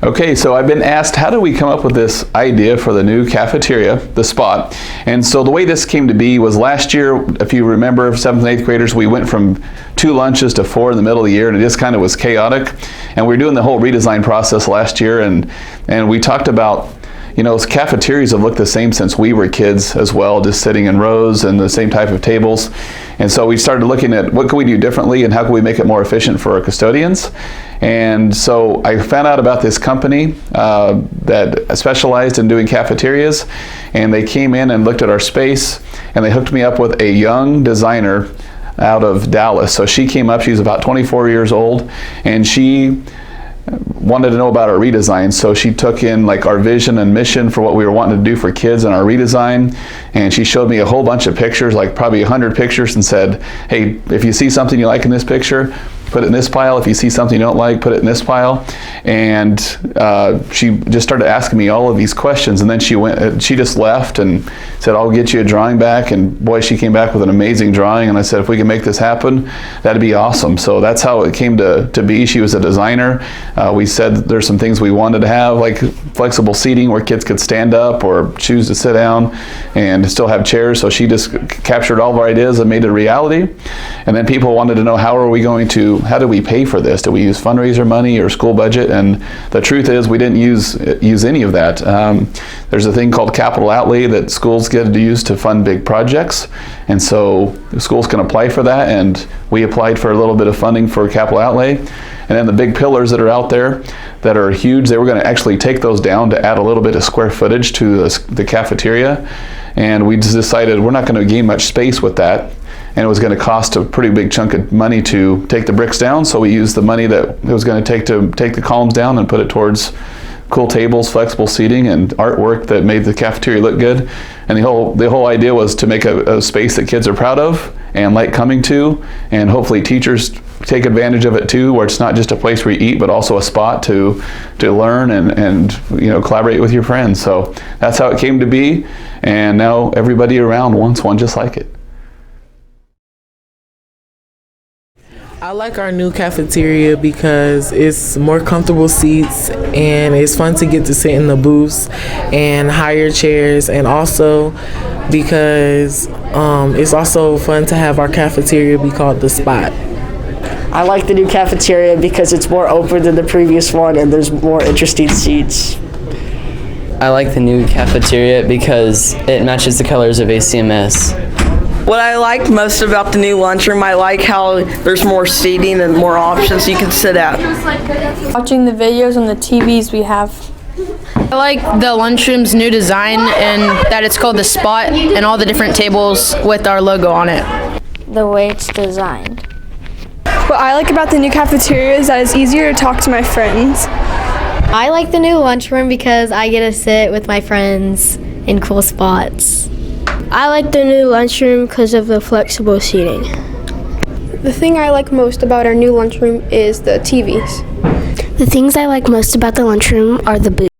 Okay, so I've been asked, how do we come up with this idea for the new cafeteria, the spot? And so the way this came to be was last year, if you remember, 7th and 8th graders, we went from 2 lunches to 4 in the middle of the year, and it just kind of was chaotic. And we were doing the whole redesign process last year, and we talked about, you know, cafeterias have looked the same since we were kids as well, just sitting in rows and the same type of tables. And so we started looking at what can we do differently and how can we make it more efficient for our custodians. And so I found out about this company that specialized in doing cafeterias, and they came in and looked at our space, and they hooked me up with a young designer out of Dallas. So she came up, she's about 24 years old, and she wanted to know about our redesign. So she took in like our vision and mission for what we were wanting to do for kids in our redesign, and she showed me a whole bunch of pictures, like probably 100 pictures, and said, hey, if you see something you like in this picture, put it in this pile. If you see something you don't like, put it in this pile. And she just started asking me all of these questions, and then she just left and said, I'll get you a drawing back. And boy, she came back with an amazing drawing, and I said, if we can make this happen, that'd be awesome. So that's how it came to be. She was a designer. We said there's some things we wanted to have, like flexible seating where kids could stand up or choose to sit down and still have chairs. So she just captured all of our ideas and made it a reality. And then people wanted to know, how do we pay for this? Do we use fundraiser money or school budget? And the truth is we didn't use any of that. There's a thing called capital outlay that schools get to use to fund big projects. And so schools can apply for that, and we applied for a little bit of funding for capital outlay. And then the big pillars that are out there that are huge, they were going to actually take those down to add a little bit of square footage to the cafeteria. And we just decided we're not going to gain much space with that. And it was going to cost a pretty big chunk of money to take the bricks down. So we used the money that it was going to take the columns down and put it towards cool tables, flexible seating, and artwork that made the cafeteria look good. And the whole idea was to make a space that kids are proud of and like coming to, and hopefully teachers take advantage of it too, where it's not just a place where you eat, but also a spot to learn and you know, collaborate with your friends. So that's how it came to be, and now everybody around wants one just like it. I like our new cafeteria because it's more comfortable seats, and it's fun to get to sit in the booths and higher chairs, and also because it's also fun to have our cafeteria be called the Spot. I like the new cafeteria because it's more open than the previous one and there's more interesting seats. I like the new cafeteria because it matches the colors of ACMS. What I like most about the new lunchroom, I like how there's more seating and more options you can sit at. Watching the videos on the TVs we have. I like the lunchroom's new design and that it's called the Spot, and all the different tables with our logo on it. The way it's designed. What I like about the new cafeteria is that it's easier to talk to my friends. I like the new lunchroom because I get to sit with my friends in cool spots. I like the new lunchroom because of the flexible seating. The thing I like most about our new lunchroom is the TVs. The things I like most about the lunchroom are the booths.